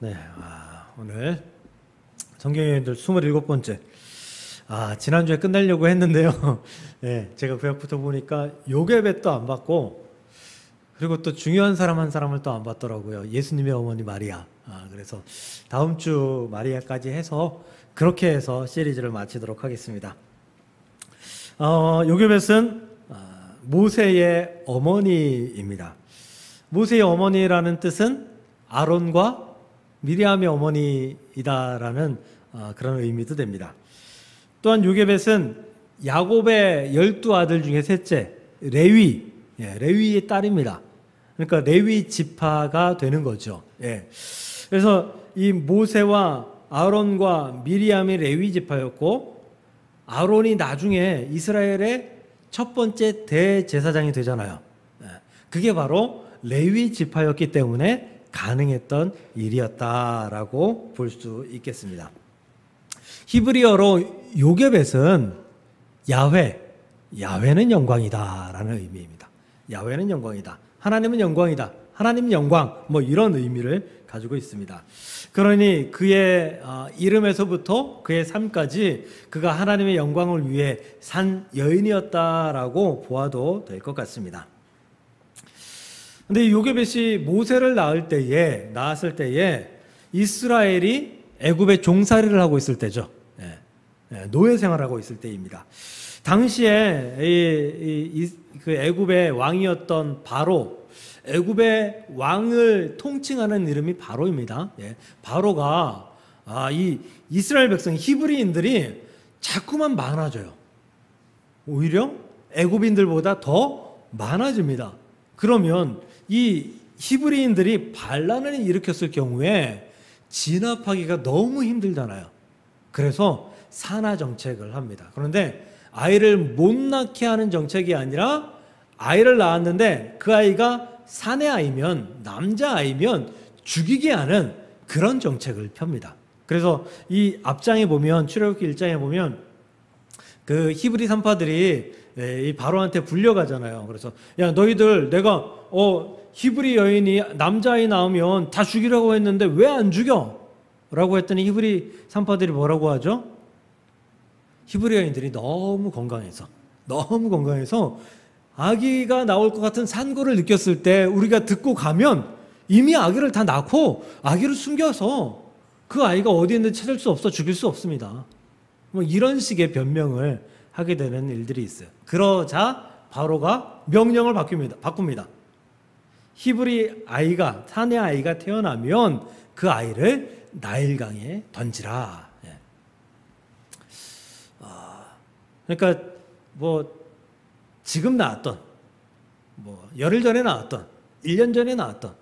네, 오늘 성경여행들 27번째. 지난주에 끝내려고 했는데요. 네, 제가 그 앞부터 보니까 요괴뱃도 안 받고, 그리고 또 중요한 사람 한 사람을 또 안 받더라고요. 예수님의 어머니 마리아. 그래서 다음 주 마리아까지 해서 그렇게 해서 시리즈를 마치도록 하겠습니다. 요괴뱃은 모세의 어머니입니다. 모세의 어머니라는 뜻은 아론과 미리암의 어머니이다라는 그런 의미도 됩니다. 또한 요괴벳은 야곱의 12아들 중에 셋째 레위의 딸입니다. 그러니까 레위 지파가 되는 거죠. 그래서 이 모세와 아론과 미리암이 레위 지파였고, 아론이 나중에 이스라엘의 첫 번째 대제사장이 되잖아요. 그게 바로 레위 지파였기 때문에 가능했던 일이었다라고 볼 수 있겠습니다. 히브리어로 요괴벳은 야훼는 영광이다라는 의미입니다. 야훼는 영광이다. 하나님은 영광이다. 하나님 영광, 이런 의미를 가지고 있습니다. 그러니 그의 이름에서부터 그의 삶까지 그가 하나님의 영광을 위해 산 여인이었다라고 보아도 될 것 같습니다. 근데 요괴벳이 모세를 낳았을 때에 이스라엘이 애굽에 종살이를 하고 있을 때죠. 노예 생활하고 있을 때입니다. 당시에 그 애굽의 왕이었던 바로, 애굽의 왕을 통칭하는 이름이 바로입니다. 바로가 이 이스라엘 백성 히브리인들이 자꾸만 많아져요. 오히려 애굽인들보다 더 많아집니다. 그러면 이 히브리인들이 반란을 일으켰을 경우에 진압하기가 너무 힘들잖아요. 그래서 산하 정책을 합니다. 그런데 아이를 못 낳게 하는 정책이 아니라 아이를 낳았는데 그 아이가 사내 아이면, 남자아이면 죽이게 하는 그런 정책을 펴니다. 그래서 이 앞장에 보면, 출애굽기 1장에 보면 그 히브리 산파들이 이 바로한테 불려가잖아요. 그래서 야, 너희들 내가 히브리 여인이 남자아이 낳으면 다 죽이라고 했는데 왜 안 죽여? 라고 했더니 히브리 산파들이 뭐라고 하죠? 히브리 여인들이 너무 건강해서 아기가 나올 것 같은 산고를 느꼈을 때 우리가 듣고 가면 이미 아기를 다 낳고 아기를 숨겨서 그 아이가 어디 있는지 찾을 수 없어, 죽일 수 없습니다. 이런 식의 변명을 하게 되는 일들이 있어요. 그러자 바로가 명령을 바꿉니다. 히브리 아이가, 사내 아이가 태어나면 그 아이를 나일강에 던지라. 그러니까 지금 나왔던, 열흘 전에 나왔던, 1년 전에 나왔던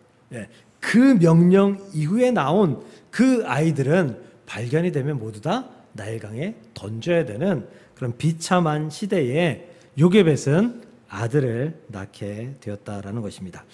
그 명령 이후에 나온 그 아이들은 발견이 되면 모두 다 나일강에 던져야 되는 그런 비참한 시대에 요괴벳은 아들을 낳게 되었다라는 것입니다.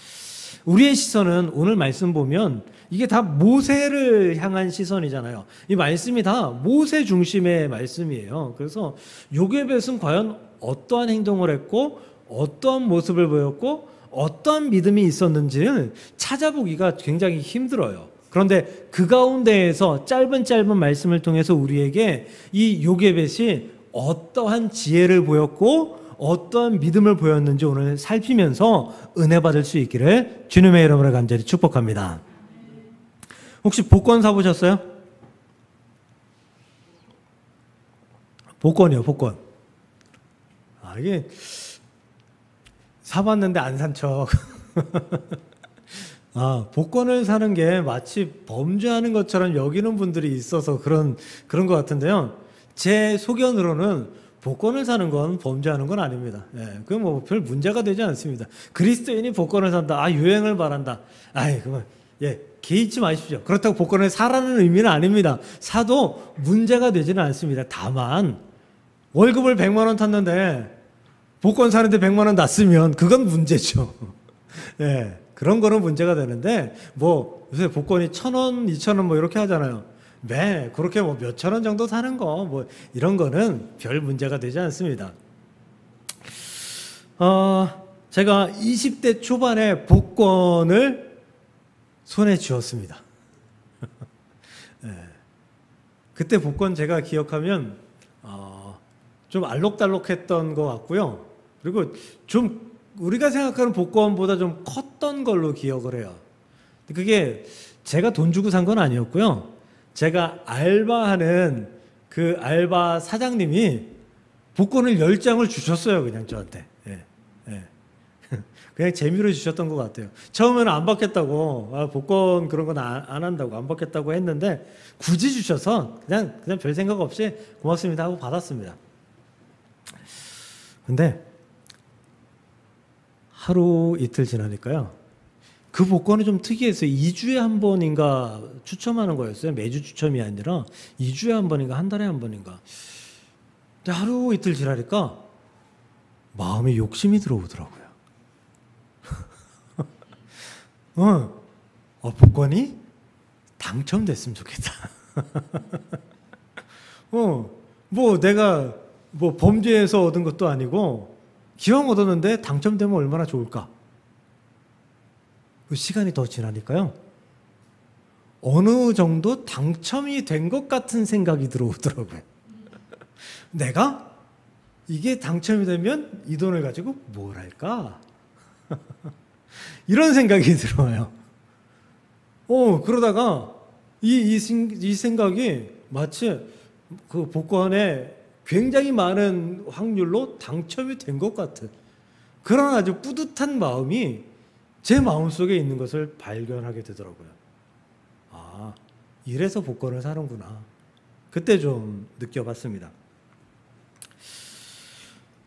우리의 시선은 오늘 말씀 보면 이게 다 모세를 향한 시선이잖아요. 이 말씀이 다 모세 중심의 말씀이에요. 그래서 요괴벳은 과연 어떠한 행동을 했고 어떠한 모습을 보였고 어떠한 믿음이 있었는지를 찾아보기가 굉장히 힘들어요. 그런데 그 가운데에서 짧은 말씀을 통해서 우리에게 이 요괴벳이 어떠한 지혜를 보였고 어떠한 믿음을 보였는지 오늘 살피면서 은혜 받을 수 있기를 주님의 이름으로 간절히 축복합니다. 혹시 복권 사보셨어요? 복권이요, 복권. 이게 사봤는데 안 산 척. 복권을 사는 게 마치 범죄하는 것처럼 여기는 분들이 있어서 그런 것 같은데요. 제 소견으로는 복권을 사는 건 범죄하는 건 아닙니다. 그 별 문제가 되지 않습니다. 그리스도인이 복권을 산다. 유행을 바란다. 그만. 개의치 마십시오. 그렇다고 복권을 사라는 의미는 아닙니다. 사도 문제가 되지는 않습니다. 다만 월급을 100만 원 탔는데 복권 사는데 100만 원 났으면 그건 문제죠. 그런 거는 문제가 되는데 요새 복권이 1,000원, 2,000원 이렇게 하잖아요. 그렇게 몇천 원 정도 사는 거 이런 거는 별 문제가 되지 않습니다. 제가 20대 초반에 복권을 손에 쥐었습니다. 그때 복권 제가 기억하면 좀 알록달록했던 것 같고요. 그리고 좀 우리가 생각하는 복권보다 좀 컸던 걸로 기억을 해요. 그게 제가 돈 주고 산 건 아니었고요. 제가 알바하는 그 알바 사장님이 복권을 10장을 주셨어요. 그냥 저한테. 그냥 재미로 주셨던 것 같아요. 처음에는 안 받겠다고, 복권 그런 건 안 한다고, 안 받겠다고 했는데 굳이 주셔서 그냥 별 생각 없이 고맙습니다 하고 받았습니다. 근데 하루 이틀 지나니까요. 그 복권이 좀 특이했어요. 2주에 한 번인가 추첨하는 거였어요. 매주 추첨이 아니라 2주에 한 번인가 한 달에 한 번인가. 근데 하루 이틀 지나니까 마음에 욕심이 들어오더라고요. 복권이 당첨됐으면 좋겠다. 뭐 내가 뭐 범죄에서 얻은 것도 아니고 기왕 얻었는데 당첨되면 얼마나 좋을까. 시간이 더 지나니까요. 어느 정도 당첨이 된 것 같은 생각이 들어오더라고요. 내가 이게 당첨이 되면 이 돈을 가지고 뭘 할까? 이런 생각이 들어요. 그러다가 이 생각이 마치 그 복권에 굉장히 많은 확률로 당첨이 된 것 같은 그런 아주 뿌듯한 마음이 제 마음속에 있는 것을 발견하게 되더라고요. 아, 이래서 복권을 사는구나. 그때 좀 느껴봤습니다.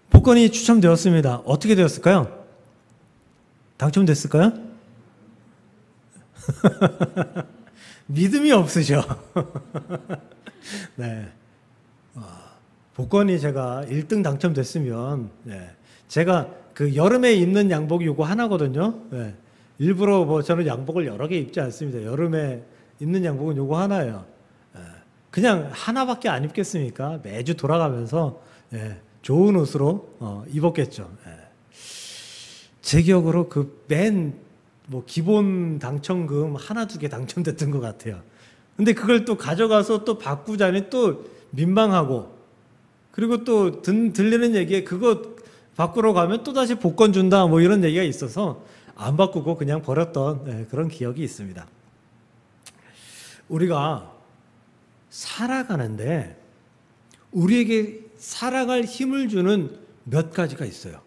복권이 추첨되었습니다. 어떻게 되었을까요? 당첨됐을까요? 믿음이 없으셔. 네. 복권이 제가 1등 당첨됐으면, 제가 그 여름에 입는 양복이 요거 하나거든요. 일부러 뭐 저는 양복을 여러 개 입지 않습니다. 여름에 입는 양복은 요거 하나예요. 그냥 하나밖에 안 입겠습니까? 매주 돌아가면서 좋은 옷으로 입었겠죠. 제 기억으로 그 뭐 기본 당첨금 하나 두 개 당첨됐던 것 같아요. 근데 그걸 또 가져가서 또 바꾸자니 또 민망하고, 그리고 또 들리는 얘기에 그거 바꾸러 가면 또 다시 복권 준다 뭐 이런 얘기가 있어서 안 바꾸고 그냥 버렸던 그런 기억이 있습니다. 우리가 살아가는데 우리에게 살아갈 힘을 주는 몇 가지가 있어요.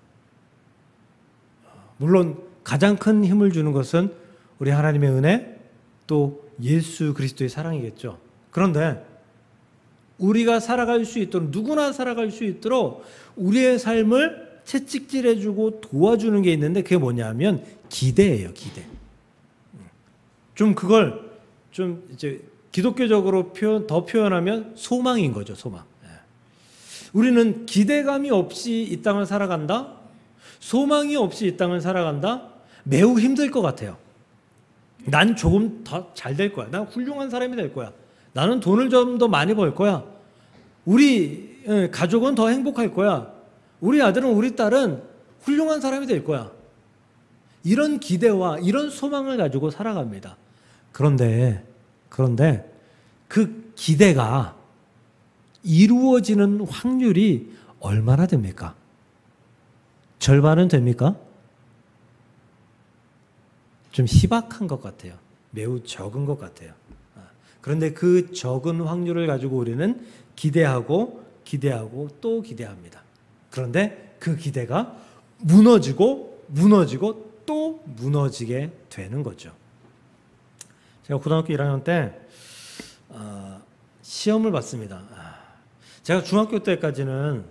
물론 가장 큰 힘을 주는 것은 우리 하나님의 은혜, 또 예수 그리스도의 사랑이겠죠. 그런데 우리가 살아갈 수 있도록, 누구나 살아갈 수 있도록 우리의 삶을 채찍질해주고 도와주는 게 있는데 그게 뭐냐면 기대예요. 기대. 좀 그걸 좀 이제 기독교적으로 더 표현하면 소망인 거죠. 소망. 우리는 기대감이 없이 이 땅을 살아간다? 소망이 없이 이 땅을 살아간다? 매우 힘들 것 같아요. 난 조금 더 잘 될 거야. 난 훌륭한 사람이 될 거야. 나는 돈을 좀 더 많이 벌 거야. 우리 가족은 더 행복할 거야. 우리 아들은 우리 딸은 훌륭한 사람이 될 거야. 이런 기대와 이런 소망을 가지고 살아갑니다. 그런데 그 기대가 이루어지는 확률이 얼마나 됩니까? 절반은 됩니까? 좀 희박한 것 같아요. 매우 적은 것 같아요. 그런데 그 적은 확률을 가지고 우리는 기대하고 또 기대합니다. 그런데 그 기대가 무너지고 또 무너지게 되는 거죠. 제가 고등학교 1학년 때 시험을 봤습니다. 제가 중학교 때까지는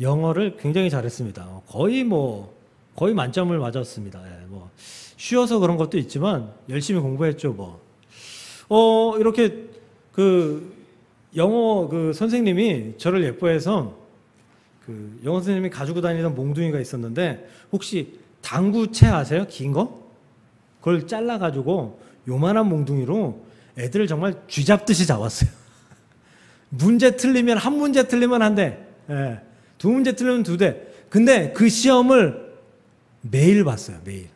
영어를 굉장히 잘했습니다. 거의 만점을 맞았습니다. 뭐 쉬어서 그런 것도 있지만 열심히 공부했죠. 이렇게 그 영어 그 선생님이 저를 예뻐해서 그 영어 선생님이 가지고 다니던 몽둥이가 있었는데, 혹시 당구채 아세요? 긴 거? 그걸 잘라가지고 요만한 몽둥이로 애들을 정말 쥐잡듯이 잡았어요. 문제 틀리면 한 문제 틀리면 한 대, 두 문제 틀리면 두 대. 근데 그 시험을 매일 봤어요. 매일.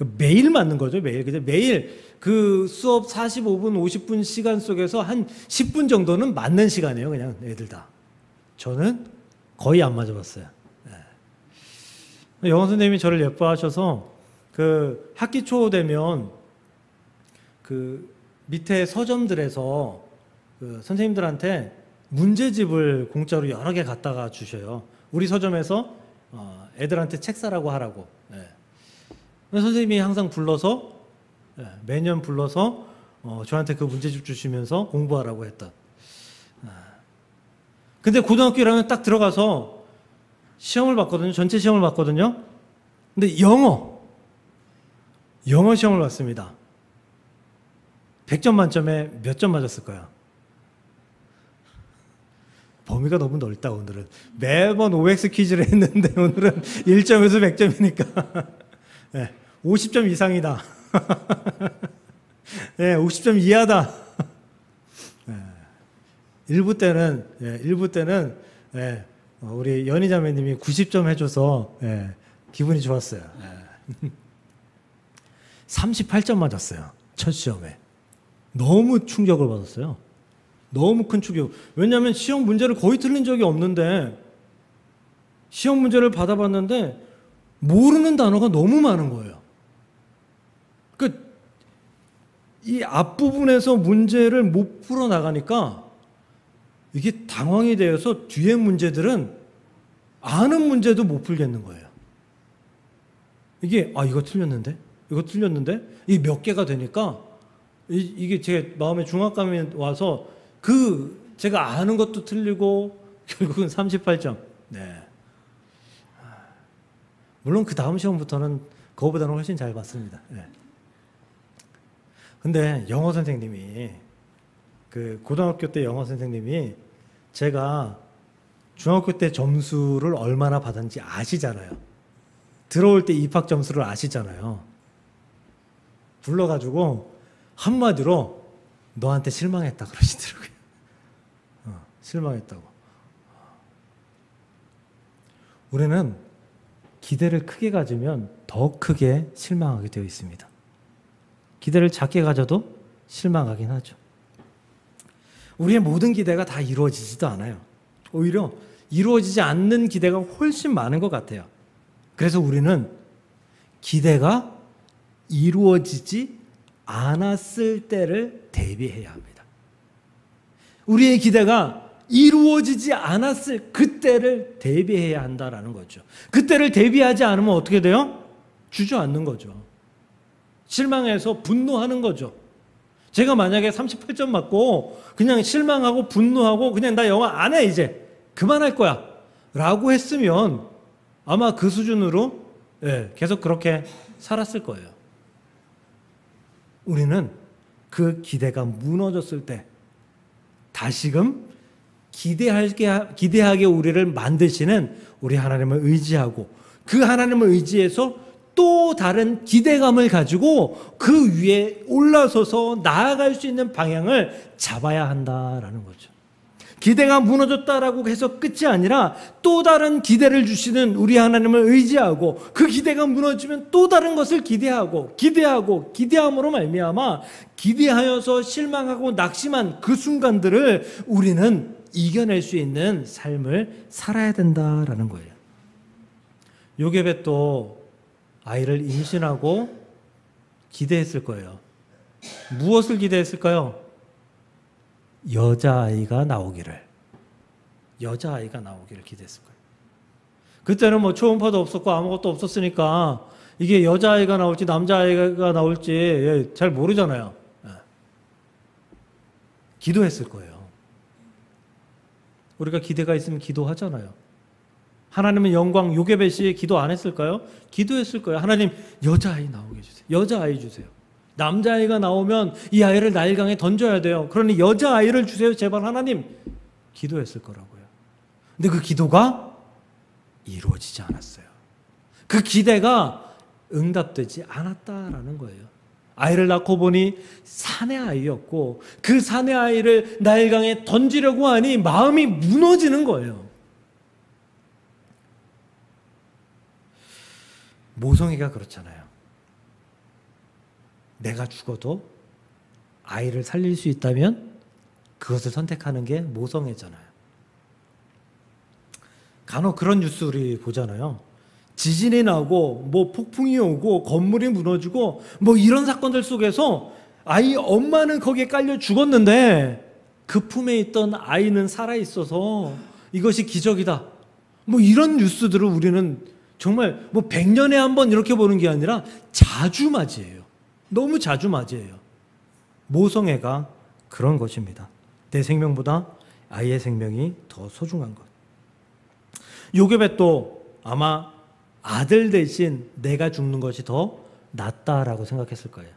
그 매일 맞는 거죠. 매일. 그죠? 매일 그 수업 45분, 50분 시간 속에서 한 10분 정도는 맞는 시간이에요. 그냥 애들 다. 저는 거의 안 맞아봤어요. 네. 영어 선생님이 저를 예뻐하셔서 그 학기 초 되면 그 밑에 서점들에서 그 선생님들한테 문제집을 공짜로 여러 개 갖다가 주셔요. 우리 서점에서 애들한테 책 사라고 하라고. 네. 선생님이 항상 불러서 매년 불러서 저한테 그 문제집 주시면서 공부하라고 했던. 근데 고등학교 1학년 딱 들어가서 시험을 봤거든요. 전체 시험을 봤거든요. 근데 영어 시험을 봤습니다. 100점 만점에 몇 점 맞았을까요? 범위가 너무 넓다. 오늘은 매번 OX 퀴즈를 했는데 오늘은 1점에서 100점이니까 네, 50점 이상이다. 네, 50점 이하다. 네, 일부 때는 네, 우리 연희자매님이 90점 해줘서 네, 기분이 좋았어요. 네. 38점 맞았어요. 첫 시험에. 너무 충격을 받았어요. 너무 큰 충격. 왜냐하면 시험 문제를 거의 틀린 적이 없는데 시험 문제를 받아봤는데 모르는 단어가 너무 많은 거예요. 이 앞부분에서 문제를 못 풀어나가니까 이게 당황이 되어서 뒤에 문제들은 아는 문제도 못 풀겠는 거예요. 이게 이거 틀렸는데? 이게 몇 개가 되니까 이게 제 마음에 중압감이 와서 제가 아는 것도 틀리고 결국은 38점. 네. 물론 그 다음 시험부터는 그거보다는 훨씬 잘 봤습니다. 네. 근데 영어 선생님이 고등학교 때 영어 선생님이 제가 중학교 때 점수를 얼마나 받았는지 아시잖아요. 들어올 때 입학 점수를 아시잖아요. 불러가지고 한마디로 너한테 실망했다 그러시더라고요. 실망했다고. 우리는 기대를 크게 가지면 더 크게 실망하게 되어 있습니다. 기대를 작게 가져도 실망하긴 하죠. 우리의 모든 기대가 다 이루어지지도 않아요. 오히려 이루어지지 않는 기대가 훨씬 많은 것 같아요. 그래서 우리는 기대가 이루어지지 않았을 때를 대비해야 합니다. 우리의 기대가 이루어지지 않았을 그때를 대비해야 한다라는 거죠. 그때를 대비하지 않으면 어떻게 돼요? 주저앉는 거죠. 실망해서 분노하는 거죠. 제가 만약에 38점 맞고 그냥 실망하고 분노하고 그냥 나 영어 안 해 이제 그만할 거야 라고 했으면 아마 그 수준으로 계속 그렇게 살았을 거예요. 우리는 그 기대가 무너졌을 때 다시금 기대하게 우리를 만드시는 우리 하나님을 의지하고 그 하나님을 의지해서 또 다른 기대감을 가지고 그 위에 올라서서 나아갈 수 있는 방향을 잡아야 한다라는 거죠. 기대가 무너졌다라고 해서 끝이 아니라 또 다른 기대를 주시는 우리 하나님을 의지하고 그 기대가 무너지면 또 다른 것을 기대함으로 말미암아 기대하여서 실망하고 낙심한 그 순간들을 우리는 이겨낼 수 있는 삶을 살아야 된다라는 거예요. 요게벳도 아이를 임신하고 기대했을 거예요. 무엇을 기대했을까요? 여자아이가 나오기를 기대했을 거예요. 그때는 뭐 초음파도 없었고 아무것도 없었으니까 이게 여자아이가 나올지 남자아이가 나올지 잘 모르잖아요. 기도했을 거예요. 우리가 기대가 있으면 기도하잖아요. 하나님은 영광 요게벳이 기도 안 했을까요? 기도했을 거예요. 하나님 여자아이 나오게 주세요. 여자아이 주세요. 남자아이가 나오면 이 아이를 나일강에 던져야 돼요. 그러니 여자아이를 주세요. 제발 하나님. 기도했을 거라고요. 근데 그 기도가 이루어지지 않았어요. 그 기대가 응답되지 않았다라는 거예요. 아이를 낳고 보니 사내 아이였고 그 사내 아이를 나일강에 던지려고 하니 마음이 무너지는 거예요. 모성애가 그렇잖아요. 내가 죽어도 아이를 살릴 수 있다면 그것을 선택하는 게 모성애잖아요. 간혹 그런 뉴스 우리 보잖아요. 지진이 나고 뭐 폭풍이 오고 건물이 무너지고 뭐 이런 사건들 속에서 아이 엄마는 거기에 깔려 죽었는데 그 품에 있던 아이는 살아 있어서 이것이 기적이다. 뭐 이런 뉴스들을 우리는 정말 뭐 100년에 한 번 이렇게 보는 게 아니라 자주 맞이해요. 너무 자주 맞이해요. 모성애가 그런 것입니다. 내 생명보다 아이의 생명이 더 소중한 것. 요괴벳도 아마 아들 대신 내가 죽는 것이 더 낫다라고 생각했을 거예요.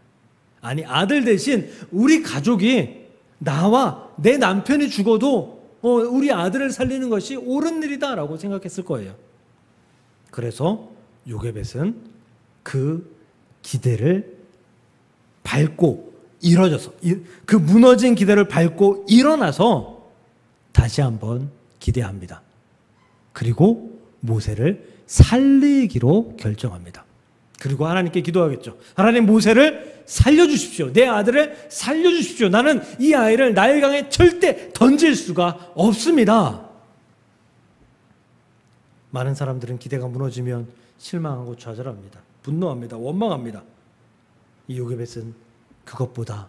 아니, 아들 대신 우리 가족이 나와 내 남편이 죽어도 우리 아들을 살리는 것이 옳은 일이다라고 생각했을 거예요. 그래서 요괴벳은 그 기대를 밟고 일어져서 그 무너진 기대를 밟고 일어나서 다시 한번 기대합니다. 그리고 모세를 살리기로 결정합니다. 그리고 하나님께 기도하겠죠. 하나님, 모세를 살려주십시오. 내 아들을 살려주십시오. 나는 이 아이를 나일강에 절대 던질 수가 없습니다. 많은 사람들은 기대가 무너지면 실망하고 좌절합니다. 분노합니다. 원망합니다. 이 요괴벳은 그것보다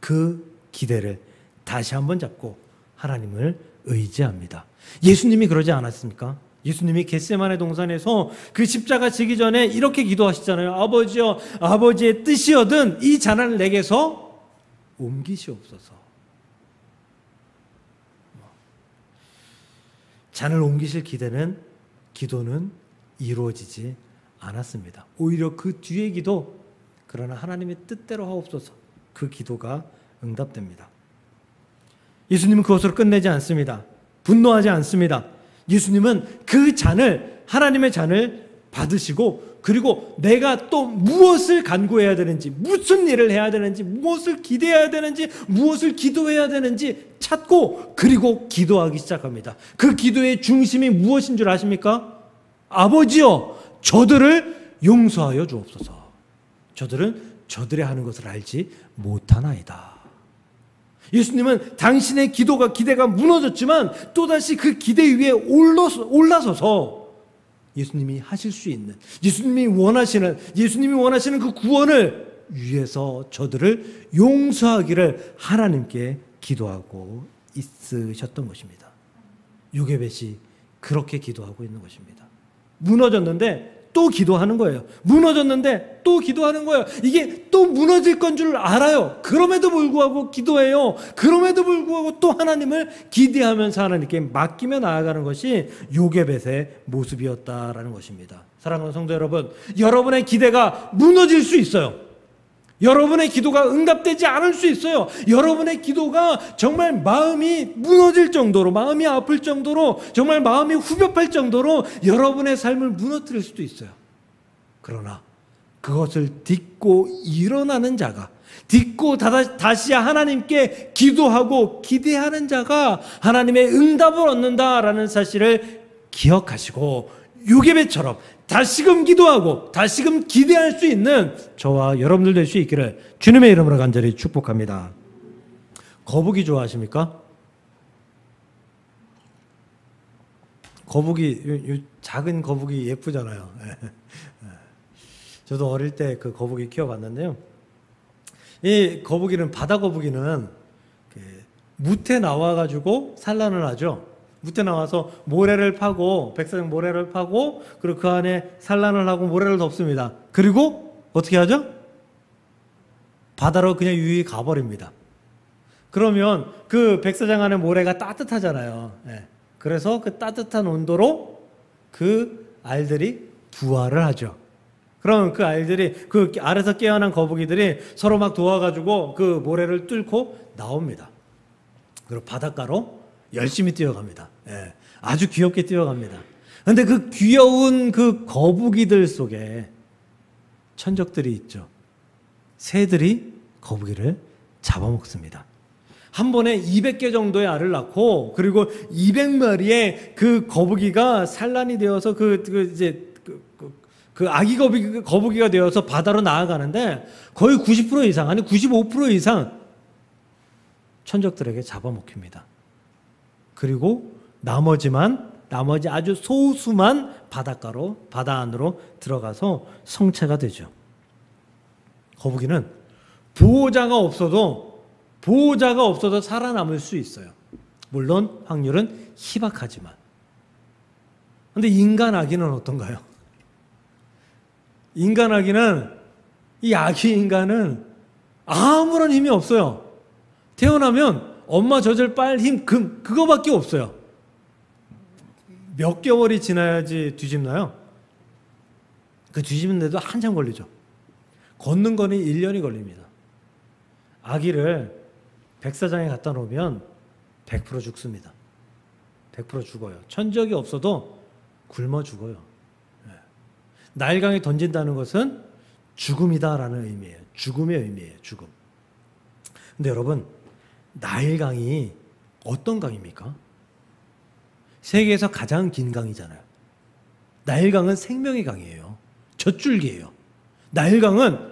그 기대를 다시 한번 잡고 하나님을 의지합니다. 예수님이 그러지 않았습니까? 예수님이 겟세마네 동산에서 그 십자가 지기 전에 이렇게 기도하시잖아요. 아버지여, 아버지의 뜻이여든 이 잔을 내게서 옮기시옵소서. 잔을 옮기실 기도는 이루어지지 않았습니다. 오히려 그 뒤의 기도, 그러나 하나님의 뜻대로 하옵소서, 그 기도가 응답됩니다. 예수님은 그것으로 끝내지 않습니다. 분노하지 않습니다. 예수님은 그 잔을, 하나님의 잔을 받으시고, 그리고 내가 또 무엇을 간구해야 되는지, 무슨 일을 해야 되는지, 무엇을 기대해야 되는지, 무엇을 기도해야 되는지 찾고, 그리고 기도하기 시작합니다. 그 기도의 중심이 무엇인 줄 아십니까? 아버지여, 저들을 용서하여 주옵소서. 저들은 저들의 하는 것을 알지 못하나이다. 예수님은 당신의 기대가 무너졌지만 또다시 그 기대 위에 올라서서 예수님이 하실 수 있는, 예수님이 원하시는 그 구원을 위해서 저들을 용서하기를 하나님께 기도하고 있으셨던 것입니다. 요괴벳이 그렇게 기도하고 있는 것입니다. 무너졌는데 또 기도하는 거예요. 무너졌는데 또 기도하는 거예요. 이게 또 무너질 건 줄 알아요. 그럼에도 불구하고 기도해요. 그럼에도 불구하고 또 하나님을 기대하면서 하나님께 맡기며 나아가는 것이 요괴벳의 모습이었다라는 것입니다. 사랑하는 성도 여러분, 여러분의 기대가 무너질 수 있어요. 여러분의 기도가 응답되지 않을 수 있어요. 여러분의 기도가 정말 마음이 무너질 정도로, 마음이 아플 정도로, 정말 마음이 후벼팔 정도로 여러분의 삶을 무너뜨릴 수도 있어요. 그러나 그것을 딛고 일어나는 자가, 딛고 다시 하나님께 기도하고 기대하는 자가 하나님의 응답을 얻는다라는 사실을 기억하시고, 요괴벳처럼 다시금 기도하고 다시금 기대할 수 있는 저와 여러분들 될 수 있기를 주님의 이름으로 간절히 축복합니다. 거북이 좋아하십니까? 거북이, 작은 거북이 예쁘잖아요. 저도 어릴 때 그 거북이 키워봤는데요. 이 거북이는, 바다 거북이는 무태 나와가지고 산란을 하죠. 무태 나와서 모래를 파고, 백사장 모래를 파고, 그리고 그 안에 산란을 하고 모래를 덮습니다. 그리고 어떻게 하죠? 바다로 그냥 유유히 가버립니다. 그러면 그 백사장 안에 모래가 따뜻하잖아요. 그래서 그 따뜻한 온도로 그 알들이 부화를 하죠. 그럼 그 알들이, 그 알에서 깨어난 거북이들이 서로 막 도와가지고 그 모래를 뚫고 나옵니다. 그리고 바닷가로 열심히 뛰어갑니다. 아주 귀엽게 뛰어갑니다. 그런데 그 귀여운 그 거북이들 속에 천적들이 있죠. 새들이 거북이를 잡아먹습니다. 한 번에 200개 정도의 알을 낳고, 그리고 200마리의 그 거북이가 산란이 되어서 그 그 아기 거북이가 되어서 바다로 나아가는데 거의 90% 이상, 아니 95% 이상 천적들에게 잡아먹힙니다. 그리고 나머지 아주 소수만 바다 안으로 들어가서 성체가 되죠. 거북이는 보호자가 없어도 살아남을 수 있어요. 물론 확률은 희박하지만. 근데 인간 아기는 어떤가요? 인간 아기는, 이 아기 인간은 아무런 힘이 없어요. 태어나면 엄마 젖을 빨 힘, 그거밖에 없어요. 몇 개월이 지나야지 뒤집나요? 그 뒤집는데도 한참 걸리죠. 걷는 거는 1년이 걸립니다. 아기를 백사장에 갖다 놓으면 100% 죽습니다. 100% 죽어요. 천적이 없어도 굶어 죽어요. 나일강에 던진다는 것은 죽음이다라는 의미예요. 죽음의 의미예요. 죽음. 근데 여러분, 나일강이 어떤 강입니까? 세계에서 가장 긴 강이잖아요. 나일강은 생명의 강이에요. 젖줄기예요. 나일강은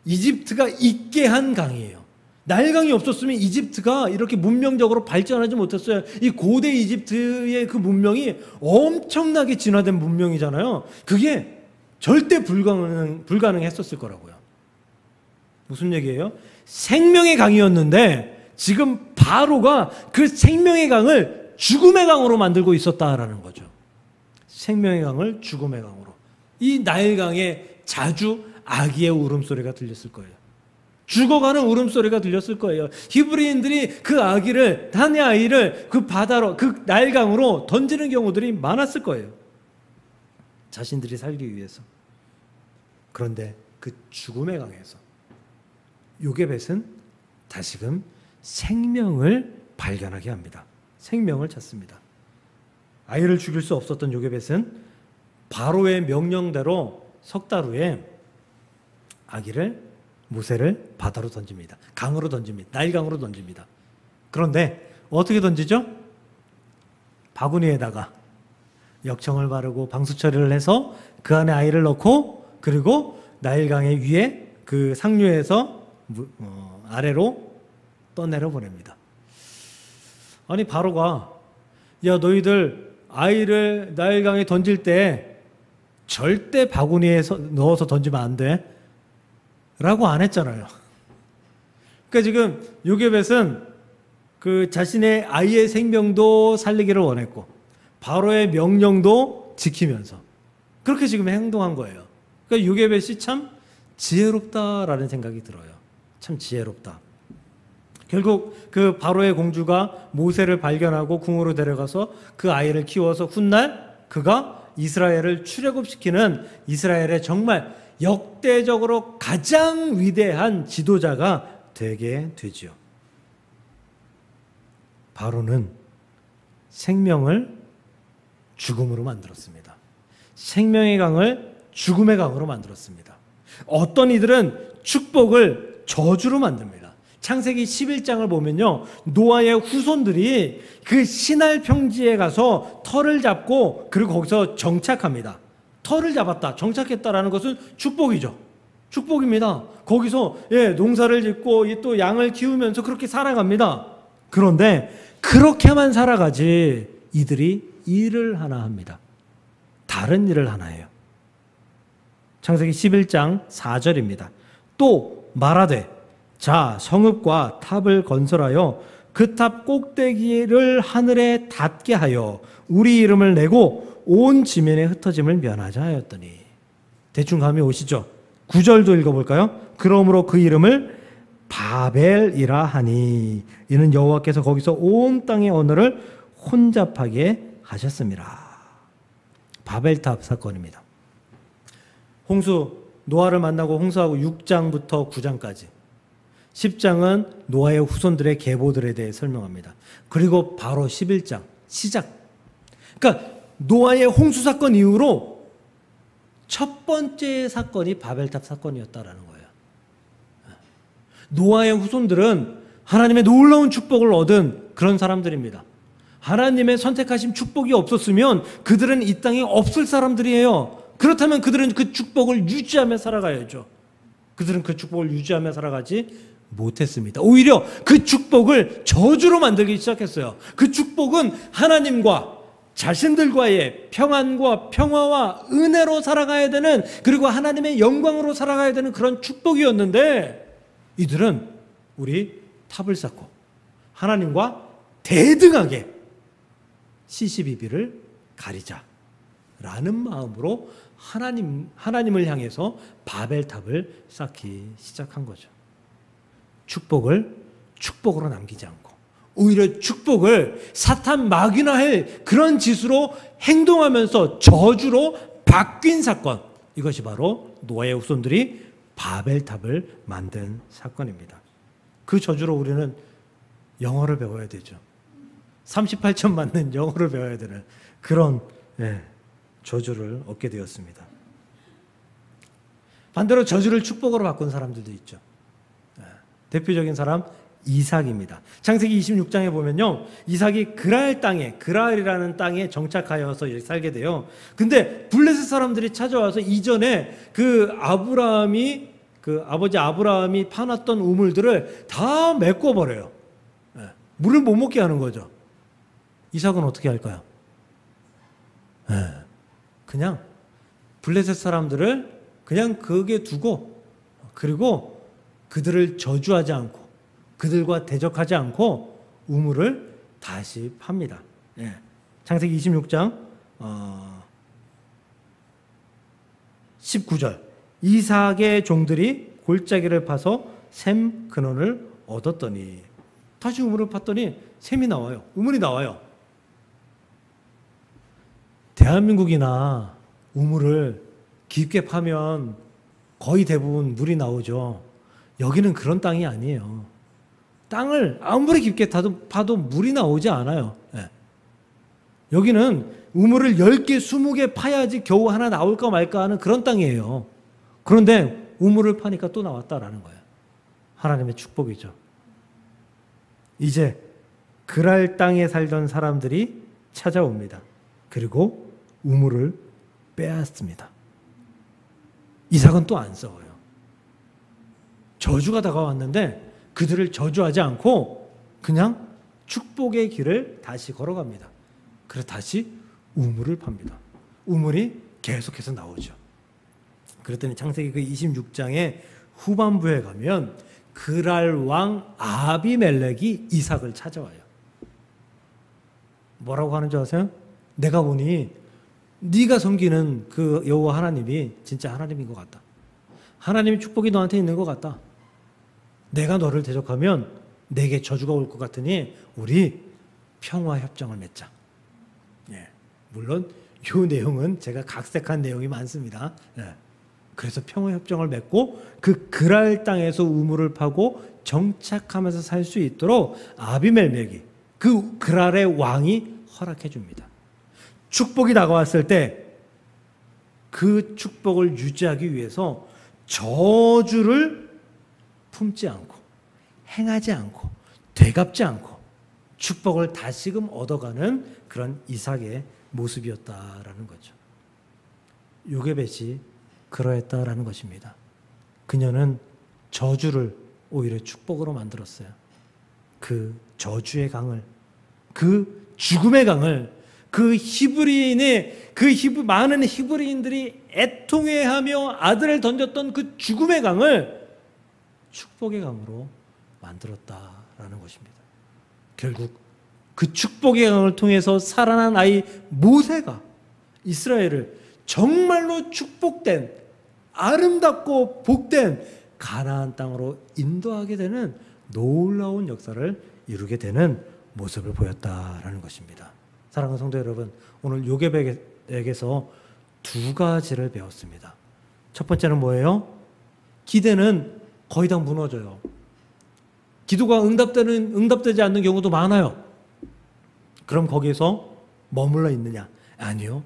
이집트가 있게 한 강이에요. 나일강이 없었으면 이집트가 이렇게 문명적으로 발전하지 못했어요. 이 고대 이집트의 그 문명이 엄청나게 진화된 문명이잖아요. 그게 절대 불가능했었을 거라고요. 무슨 얘기예요? 생명의 강이었는데 지금 바로가 그 생명의 강을 죽음의 강으로 만들고 있었다라는 거죠. 생명의 강을 죽음의 강으로. 이 나일강에 자주 아기의 울음소리가 들렸을 거예요. 죽어가는 울음소리가 들렸을 거예요. 히브리인들이 그 아기를, 한 아이를 그 바다로, 그 나일강으로 던지는 경우들이 많았을 거예요. 자신들이 살기 위해서. 그런데 그 죽음의 강에서 요게벳은 다시금 생명을 발견하게 합니다. 생명을 찾습니다. 아이를 죽일 수 없었던 요게벳은 바로의 명령대로 석 달 후에 모세를 바다로 던집니다. 강으로 던집니다. 나일강으로 던집니다. 그런데 어떻게 던지죠? 바구니에다가 역청을 바르고 방수 처리를 해서 그 안에 아이를 넣고, 그리고 나일강의 위에 그 상류에서 아래로 떠내려 보냅니다. 아니 바로가, 야 너희들 아이를 나일강에 던질 때 절대 바구니에 넣어서 던지면 안 돼 라고 안 했잖아요. 그러니까 지금 요게벳은 그 자신의 아이의 생명도 살리기를 원했고 바로의 명령도 지키면서 그렇게 지금 행동한 거예요. 그러니까 요게벳이 참 지혜롭다라는 생각이 들어요. 참 지혜롭다. 결국 그 바로의 공주가 모세를 발견하고 궁으로 데려가서 그 아이를 키워서 훗날 그가 이스라엘을 출애굽시키는 이스라엘의 정말 역대적으로 가장 위대한 지도자가 되게 되지요. 바로는 생명을 죽음으로 만들었습니다. 생명의 강을 죽음의 강으로 만들었습니다. 어떤 이들은 축복을 저주로 만듭니다. 창세기 11장을 보면요, 노아의 후손들이 그 시날 평지에 가서 터를 잡고 그리고 거기서 정착합니다. 터를 잡았다, 정착했다라는 것은 축복이죠. 축복입니다. 거기서 농사를 짓고 또 양을 키우면서 그렇게 살아갑니다. 그런데 그렇게만 살아가지 이들이 일을 하나 합니다. 다른 일을 하나 해요. 창세기 11장 4절입니다. 또 말하되 자 성읍과 탑을 건설하여 그 탑 꼭대기를 하늘에 닿게 하여 우리 이름을 내고 온 지면에 흩어짐을 면하자 하였더니. 대충 감이 오시죠? 9절도 읽어볼까요? 그러므로 그 이름을 바벨이라 하니 이는 여호와께서 거기서 온 땅의 언어를 혼잡하게 하셨습니다. 바벨탑 사건입니다. 노아를 만나고 홍수하고 6장부터 9장까지 10장은 노아의 후손들의 계보들에 대해 설명합니다. 그리고 바로 11장 시작. 그러니까 노아의 홍수 사건 이후로 첫 번째 사건이 바벨탑 사건이었다라는 거예요. 노아의 후손들은 하나님의 놀라운 축복을 얻은 그런 사람들입니다. 하나님의 선택하신 축복이 없었으면 그들은 이 땅에 없을 사람들이에요. 그렇다면 그들은 그 축복을 유지하며 살아가야죠. 그들은 그 축복을 유지하며 살아가지 못했습니다. 오히려 그 축복을 저주로 만들기 시작했어요. 그 축복은 하나님과 자신들과의 평안과 평화와 은혜로 살아가야 되는, 그리고 하나님의 영광으로 살아가야 되는 그런 축복이었는데, 이들은 우리 탑을 쌓고 하나님과 대등하게 시시비비를 가리자라는 마음으로 하나님을 향해서 바벨탑을 쌓기 시작한 거죠. 축복을 축복으로 남기지 않고 오히려 축복을 사탄 마귀나할 그런 짓으로 행동하면서 저주로 바뀐 사건, 이것이 바로 노아의 후손들이 바벨탑을 만든 사건입니다. 그 저주로 우리는 영어를 배워야 되죠. 38점 맞는 영어를 배워야 되는 그런 저주를 얻게 되었습니다. 반대로 저주를 축복으로 바꾼 사람들도 있죠. 대표적인 사람 이삭입니다. 창세기 26장에 보면요, 이삭이 그랄이라는 땅에 정착하여서 살게 돼요. 근데 블레셋 사람들이 찾아와서 이전에 아버지 아브라함이 파놨던 우물들을 다 메꿔버려요. 물을 못 먹게 하는 거죠. 이삭은 어떻게 할까요? 그냥 블레셋 사람들을 그냥 거기에 두고, 그리고 그들을 저주하지 않고 그들과 대적하지 않고 우물을 다시 팝니다. 창세기 26장 19절, 이삭의 종들이 골짜기를 파서 샘 근원을 얻었더니, 다시 우물을 팠더니 샘이 나와요. 우물이 나와요. 대한민국이나 우물을 깊게 파면 거의 대부분 물이 나오죠. 여기는 그런 땅이 아니에요. 땅을 아무리 깊게 파도 물이 나오지 않아요. 여기는 우물을 10개, 20개 파야지 겨우 하나 나올까 말까 하는 그런 땅이에요. 그런데 우물을 파니까 또 나왔다라는 거예요. 하나님의 축복이죠. 이제 그랄 땅에 살던 사람들이 찾아옵니다. 그리고 우물을 빼앗습니다. 이삭은 또 안 싸워요. 저주가 다가왔는데 그들을 저주하지 않고 그냥 축복의 길을 다시 걸어갑니다. 그래서 다시 우물을 팝니다. 우물이 계속해서 나오죠. 그랬더니 창세기 그 26장의 후반부에 가면 그랄 왕 아비멜렉이 이삭을 찾아와요. 뭐라고 하는 줄 아세요? 내가 보니 네가 섬기는 그 여호와 하나님이 진짜 하나님인 것 같다. 하나님의 축복이 너한테 있는 것 같다. 내가 너를 대적하면 내게 저주가 올 것 같으니 우리 평화 협정을 맺자. 물론 이 내용은 제가 각색한 내용이 많습니다. 그래서 평화 협정을 맺고 그 그랄 땅에서 우물을 파고 정착하면서 살 수 있도록 아비멜렉이, 그 그랄의 왕이 허락해 줍니다. 축복이 다가왔을 때 그 축복을 유지하기 위해서 저주를 품지 않고 행하지 않고 되갚지 않고 축복을 다시금 얻어가는 그런 이삭의 모습이었다라는 거죠. 요게벳이 그러했다라는 것입니다. 그녀는 저주를 오히려 축복으로 만들었어요. 그 저주의 강을, 그 죽음의 강을, 많은 히브리인들이 애통해하며 아들을 던졌던 그 죽음의 강을 축복의 강으로 만들었다라는 것입니다. 결국 그 축복의 강을 통해서 살아난 아이 모세가 이스라엘을 정말로 축복된, 아름답고 복된 가나안 땅으로 인도하게 되는 놀라운 역사를 이루게 되는 모습을 보였다라는 것입니다. 사랑하는 성도 여러분, 오늘 요게벳에게서 두 가지를 배웠습니다. 첫 번째는 뭐예요? 기대는 거의 다 무너져요. 기도가 응답되지 않는 경우도 많아요. 그럼 거기에서 머물러 있느냐? 아니요.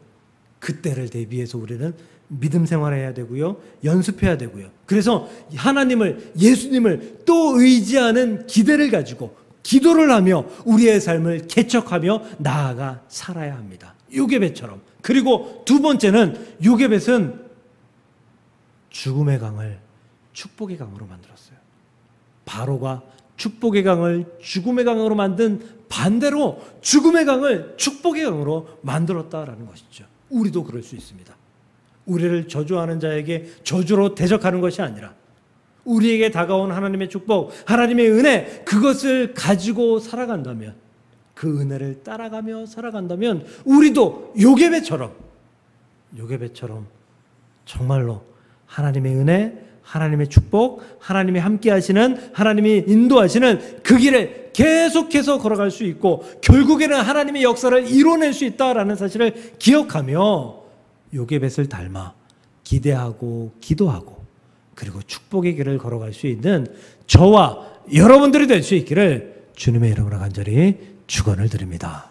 그때를 대비해서 우리는 믿음 생활해야 되고요. 연습해야 되고요. 그래서 하나님을, 예수님을 또 의지하는 기대를 가지고 기도를 하며 우리의 삶을 개척하며 나아가 살아야 합니다. 요게벳처럼 그리고 두 번째는 요게벳은 죽음의 강을 축복의 강으로 만들었어요. 바로가 축복의 강을 죽음의 강으로 만든 반대로 죽음의 강을 축복의 강으로 만들었다라는 것이죠. 우리도 그럴 수 있습니다. 우리를 저주하는 자에게 저주로 대적하는 것이 아니라 우리에게 다가온 하나님의 축복, 하나님의 은혜, 그것을 가지고 살아간다면, 그 은혜를 따라가며 살아간다면 우리도 요게벳처럼 정말로 하나님의 은혜, 하나님의 축복, 하나님이 함께 하시는, 하나님이 인도하시는 그 길을 계속해서 걸어갈 수 있고 결국에는 하나님의 역사를 이뤄낼 수 있다라는 사실을 기억하며 요게벳을 닮아 기대하고 기도하고 그리고 축복의 길을 걸어갈 수 있는 저와 여러분들이 될 수 있기를 주님의 이름으로 간절히 축원을 드립니다.